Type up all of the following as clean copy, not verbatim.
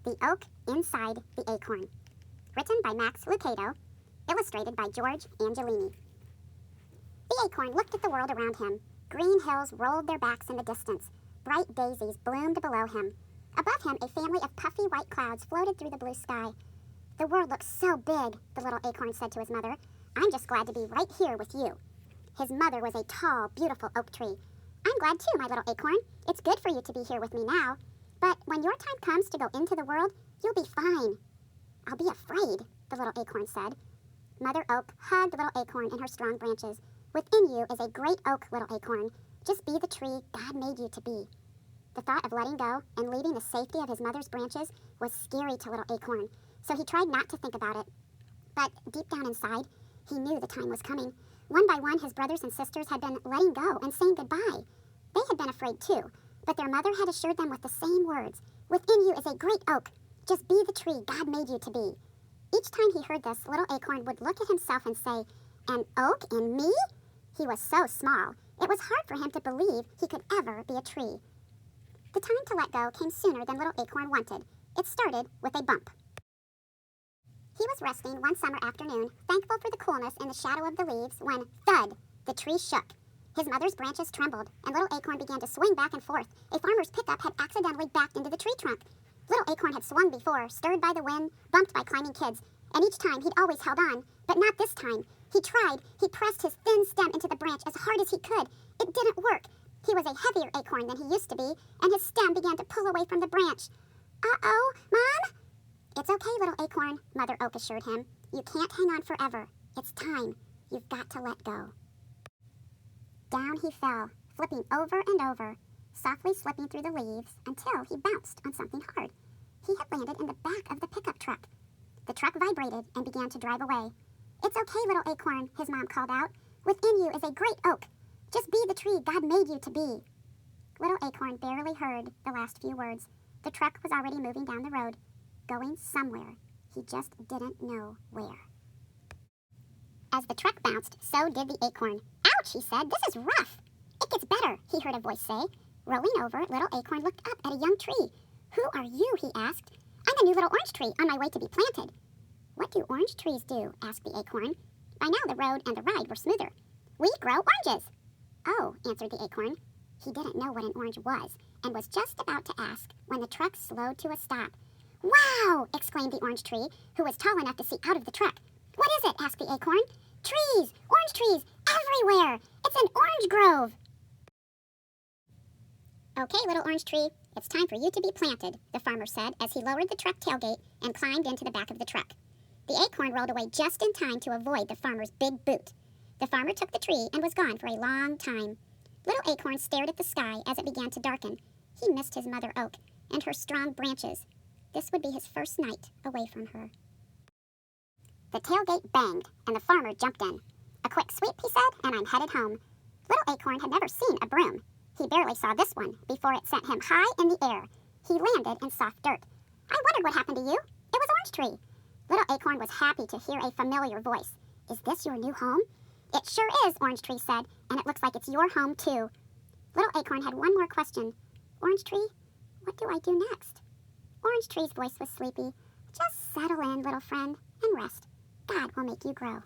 The Oak Inside the Acorn. Written by Max Lucado. Illustrated by George Angelini. The acorn looked at the world around him. Green hills rolled their backs in the distance. Bright daisies bloomed below him. Above him, a family of puffy white clouds floated through the blue sky. The world looks so big, the little acorn said to his mother. I'm just glad to be right here with you. His mother was a tall, beautiful oak tree. I'm glad too, my little acorn. It's good for you to be here with me now. But when your time comes to go into the world, you'll be fine. I'll be afraid, the little acorn said. Mother Oak hugged the little acorn in her strong branches. Within you is a great oak, little acorn. Just be the tree God made you to be. The thought of letting go and leaving the safety of his mother's branches was scary to little acorn, so he tried not to think about it. But deep down inside, he knew the time was coming. One by one, his brothers and sisters had been letting go and saying goodbye. They had been afraid too, but their mother had assured them with the same words. Within you is a great oak. Just be the tree God made you to be. Each time he heard this, little acorn would look at himself and say, an oak in me? He was so small, it was hard for him to believe he could ever be a tree. The time to let go came sooner than little acorn wanted. It started with a bump. He was resting one summer afternoon, thankful for the coolness in the shadow of the leaves, when, thud, the tree shook. His mother's branches trembled, and little acorn began to swing back and forth. A farmer's pickup had accidentally backed into the tree trunk. Little acorn had swung before, stirred by the wind, bumped by climbing kids, and each time he'd always held on, but not this time. He tried. He pressed his thin stem into the branch as hard as he could. It didn't work. He was a heavier acorn than he used to be, and his stem began to pull away from the branch. Uh-oh, Mom? It's okay, little acorn, Mother Oak assured him. You can't hang on forever. It's time. You've got to let go. Down he fell, flipping over and over, softly slipping through the leaves until he bounced on something hard. He had landed in the back of the pickup truck. The truck vibrated and began to drive away. It's okay, little acorn, his mom called out. Within you is a great oak. Just be the tree God made you to be. Little acorn barely heard the last few words. The truck was already moving down the road, going somewhere. He just didn't know where. As the truck bounced, so did the acorn. Ouch, he said. This is rough. It gets better, he heard a voice say. Rolling over, little acorn looked up at a young tree. Who are you, he asked. I'm a new little orange tree on my way to be planted. What do orange trees do? Asked the acorn. By now the road and the ride were smoother. We grow oranges. Oh, answered the acorn. He didn't know what an orange was and was just about to ask when the truck slowed to a stop. Wow! Exclaimed the orange tree, who was tall enough to see out of the truck. What is it? Asked the acorn. Trees! Orange trees! Everywhere! It's an orange grove! Okay, little orange tree, it's time for you to be planted, the farmer said as he lowered the truck tailgate and climbed into the back of the truck. The acorn rolled away just in time to avoid the farmer's big boot. The farmer took the tree and was gone for a long time. Little acorn stared at the sky as it began to darken. He missed his mother oak and her strong branches. This would be his first night away from her. The tailgate banged, and the farmer jumped in. A quick sweep, he said, and I'm headed home. Little acorn had never seen a broom. He barely saw this one before it sent him high in the air. He landed in soft dirt. I wondered what happened to you. It was Orange Tree. Little acorn was happy to hear a familiar voice. Is this your new home? It sure is, Orange Tree said, and it looks like it's your home too. Little acorn had one more question. Orange Tree, what do I do next? Orange Tree's voice was sleepy. Just settle in, little friend, and rest. God will make you grow.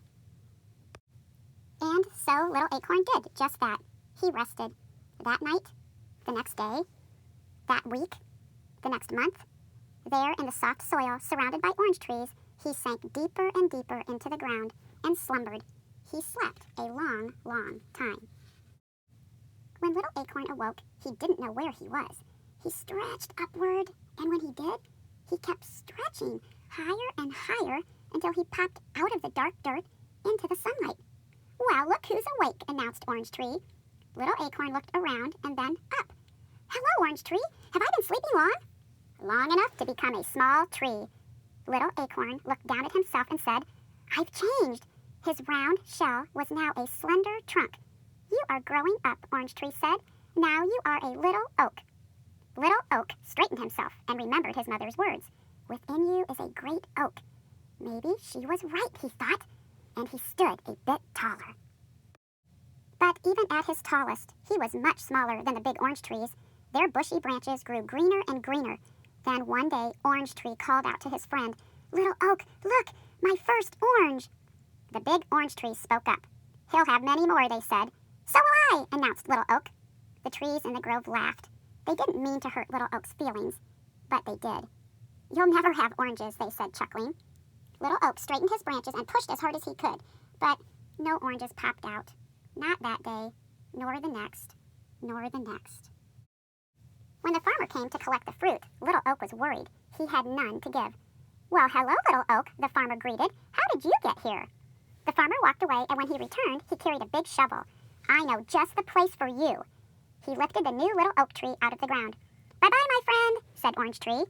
And so little acorn did just that. He rested. That night, the next day, that week, the next month, there in the soft soil surrounded by orange trees, he sank deeper and deeper into the ground and slumbered. He slept a long, long time. When little acorn awoke, he didn't know where he was. He stretched upward, and when he did, he kept stretching higher and higher until he popped out of the dark dirt into the sunlight. Well, look who's awake, announced Orange Tree. Little acorn looked around and then up. Hello, Orange Tree. Have I been sleeping long? Long enough to become a small tree. Little acorn looked down at himself and said, I've changed. His round shell was now a slender trunk. You are growing up, Orange Tree said. Now you are a little oak. Little Oak straightened himself and remembered his mother's words. Within you is a great oak. Maybe she was right, he thought, and he stood a bit taller. But even at his tallest, he was much smaller than the big orange trees. Their bushy branches grew greener and greener. Then one day, Orange Tree called out to his friend, "Little Oak, look, my first orange." The big Orange Tree spoke up. "He'll have many more," they said. "So will I," announced Little Oak. The trees in the grove laughed. They didn't mean to hurt Little Oak's feelings, but they did. "You'll never have oranges," they said, chuckling. Little Oak straightened his branches and pushed as hard as he could, but no oranges popped out. Not that day, nor the next, nor the next. When the farmer came to collect the fruit, Little Oak was worried. He had none to give. "Well, hello, Little Oak," the farmer greeted. "How did you get here?" The farmer walked away, and when he returned, he carried a big shovel. "I know just the place for you." He lifted the new little oak tree out of the ground. "Bye-bye, my friend," said Orange Tree.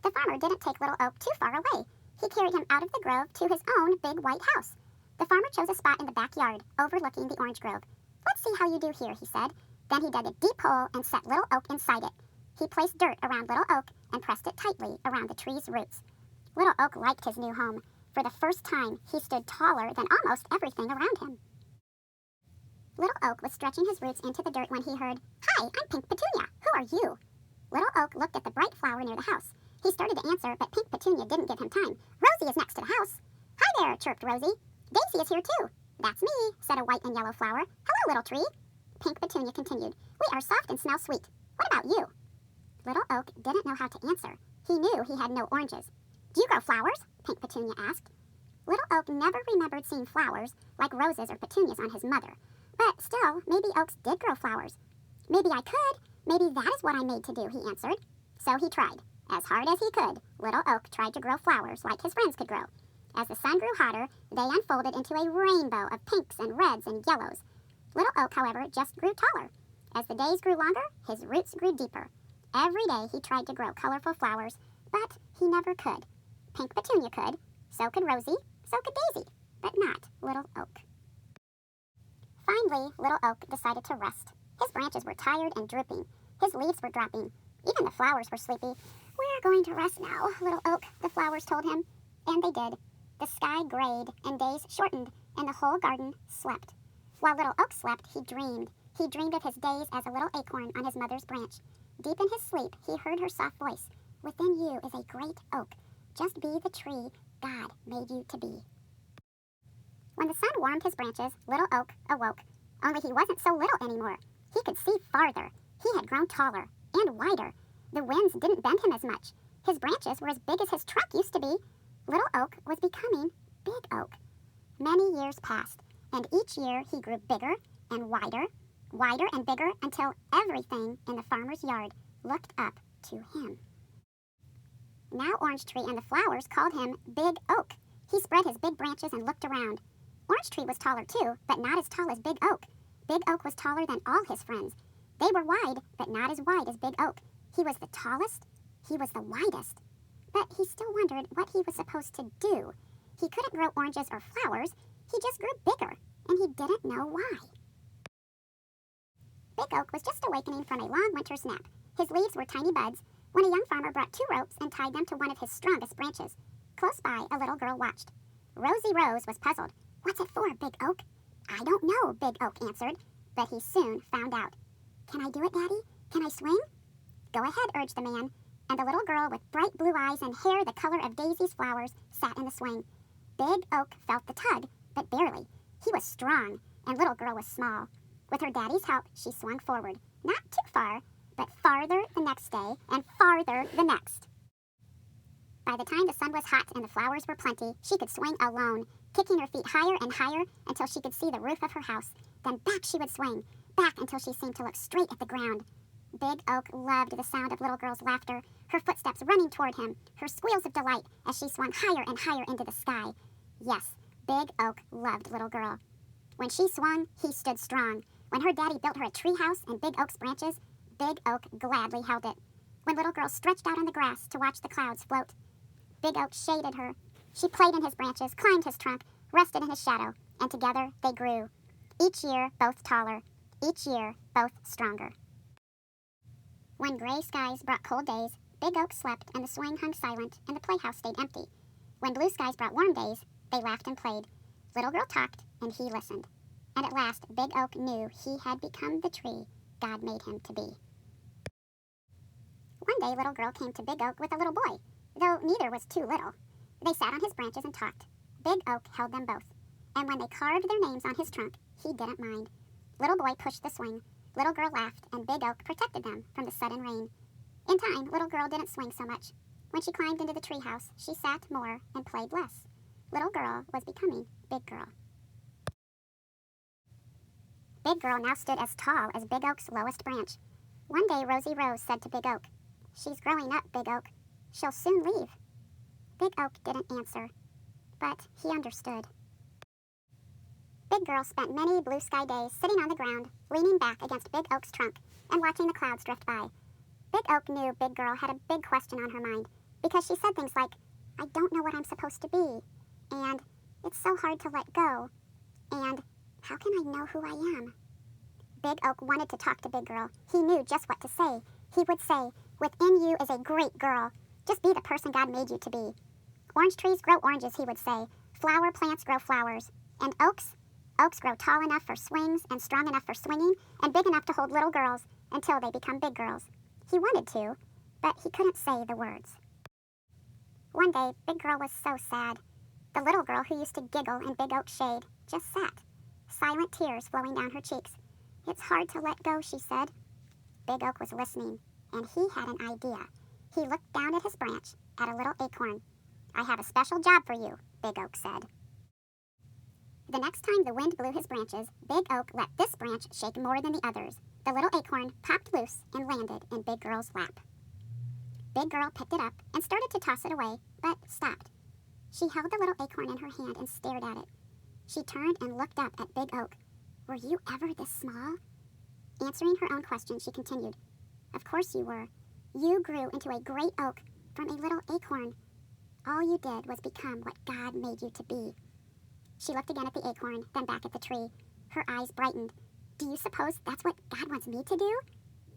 The farmer didn't take Little Oak too far away. He carried him out of the grove to his own big white house. The farmer chose a spot in the backyard, overlooking the orange grove. "Let's see how you do here," he said. Then he dug a deep hole and set Little Oak inside it. He placed dirt around Little Oak and pressed it tightly around the tree's roots. Little Oak liked his new home. For the first time, he stood taller than almost everything around him. Little Oak was stretching his roots into the dirt when he heard, "Hi, I'm Pink Petunia. Who are you?" Little Oak looked at the bright flower near the house. He started to answer, but Pink Petunia didn't give him time. "Rosie is next to the house." "Hi there," chirped Rosie. "Daisy is here too." "That's me," said a white and yellow flower. "Hello, Little Tree." Pink Petunia continued, "We are soft and smell sweet. What about you?" Little Oak didn't know how to answer. He knew he had no oranges. "Do you grow flowers?" Pink Petunia asked. Little Oak never remembered seeing flowers like roses or petunias on his mother. But still, maybe oaks did grow flowers. "Maybe I could. Maybe that is what I'm made to do," he answered. So he tried. As hard as he could, Little Oak tried to grow flowers like his friends could grow. As the sun grew hotter, they unfolded into a rainbow of pinks and reds and yellows. Little Oak, however, just grew taller. As the days grew longer, his roots grew deeper. Every day he tried to grow colorful flowers, but he never could. Pink Petunia could, so could Rosie, so could Daisy, but not Little Oak. Finally, Little Oak decided to rest. His branches were tired and drooping. His leaves were dropping. Even the flowers were sleepy. "We're going to rest now, Little Oak," the flowers told him. And they did. The sky grayed, and days shortened, and the whole garden slept. While Little Oak slept, he dreamed. He dreamed of his days as a little acorn on his mother's branch. Deep in his sleep, he heard her soft voice. "Within you is a great oak. Just be the tree God made you to be." When the sun warmed his branches, Little Oak awoke. Only he wasn't so little anymore. He could see farther. He had grown taller and wider. The winds didn't bend him as much. His branches were as big as his trunk used to be. Little Oak was becoming Big Oak. Many years passed, and each year he grew bigger and wider and bigger until everything in the farmer's yard looked up to him. Now Orange Tree and the flowers called him Big Oak. He spread his big branches and looked around. Orange Tree was taller too, but not as tall as Big Oak. Big Oak was taller than all his friends. They were wide, but not as wide as Big Oak. He was the tallest. He was the widest. But he still wondered what he was supposed to do. He couldn't grow oranges or flowers. He just grew bigger, and he didn't know why. Big Oak was just awakening from a long winter's nap. His leaves were tiny buds when a young farmer brought 2 ropes and tied them to one of his strongest branches. Close by, a little girl watched. Rosie Rose was puzzled. "What's it for, Big Oak?" "I don't know," Big Oak answered, but he soon found out. "Can I do it, Daddy? Can I swing?" "Go ahead," urged the man, and the little girl with bright blue eyes and hair the color of Daisy's flowers sat in the swing. Big Oak felt the tug, but barely. He was strong, and little girl was small. With her daddy's help, she swung forward. Not too far, but farther the next day, and farther the next. By the time the sun was hot and the flowers were plenty, she could swing alone, kicking her feet higher and higher until she could see the roof of her house. Then back she would swing, back until she seemed to look straight at the ground. Big Oak loved the sound of little girl's laughter, her footsteps running toward him, her squeals of delight as she swung higher and higher into the sky. Yes, Big Oak loved little girl. When she swung, he stood strong. When her daddy built her a tree house in Big Oak's branches, Big Oak gladly held it. When little girl stretched out on the grass to watch the clouds float, Big Oak shaded her. She played in his branches, climbed his trunk, rested in his shadow, and together they grew. Each year, both taller. Each year, both stronger. When gray skies brought cold days, Big Oak slept and the swing hung silent and the playhouse stayed empty. When blue skies brought warm days, they laughed and played. Little girl talked and he listened. And at last, Big Oak knew he had become the tree God made him to be. One day, Little Girl came to Big Oak with a little boy, though neither was too little. They sat on his branches and talked. Big Oak held them both, and when they carved their names on his trunk, he didn't mind. Little boy pushed the swing. Little Girl laughed, and Big Oak protected them from the sudden rain. In time, Little Girl didn't swing so much. When she climbed into the treehouse, she sat more and played less. Little Girl was becoming Big Girl. Big Girl now stood as tall as Big Oak's lowest branch. One day, Rosie Rose said to Big Oak, "She's growing up, Big Oak. She'll soon leave." Big Oak didn't answer, but he understood. Big Girl spent many blue sky days sitting on the ground, leaning back against Big Oak's trunk and watching the clouds drift by. Big Oak knew Big Girl had a big question on her mind, because she said things like, "I don't know what I'm supposed to be," and "It's so hard to let go," and "How can I know who I am?" Big Oak wanted to talk to Big Girl. He knew just what to say. He would say, "Within you is a great girl. Just be the person God made you to be." "Orange trees grow oranges," he would say. "Flower plants grow flowers. And oaks grow tall enough for swings and strong enough for swinging and big enough to hold little girls until they become big girls." He wanted to, but he couldn't say the words. One day, Big Girl was so sad. The little girl who used to giggle in Big Oak's shade just sat, silent tears flowing down her cheeks. "It's hard to let go," she said. Big Oak was listening, and he had an idea. He looked down at his branch, at a little acorn. "I have a special job for you," Big Oak said. The next time the wind blew his branches, Big Oak let this branch shake more than the others. The little acorn popped loose and landed in Big Girl's lap. Big Girl picked it up and started to toss it away, but stopped. She held the little acorn in her hand and stared at it. She turned and looked up at Big Oak. "Were you ever this small?" Answering her own question, she continued, "Of course you were. You grew into a great oak from a little acorn. All you did was become what God made you to be." She looked again at the acorn, then back at the tree. Her eyes brightened. "Do you suppose that's what God wants me to do?"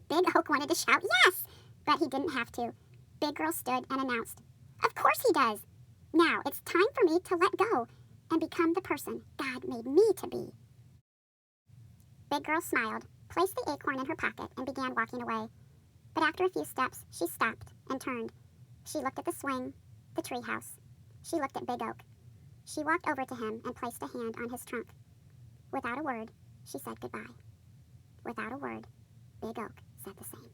Big Oak wanted to shout yes, but he didn't have to. Big Girl stood and announced, "Of course he does. Now it's time for me to let go and become the person God made me to be." Big Girl smiled, placed the acorn in her pocket, and began walking away. But after a few steps, she stopped and turned. She looked at the swing, the treehouse. She looked at Big Oak. She walked over to him and placed a hand on his trunk. Without a word, she said goodbye. Without a word, Big Oak said the same.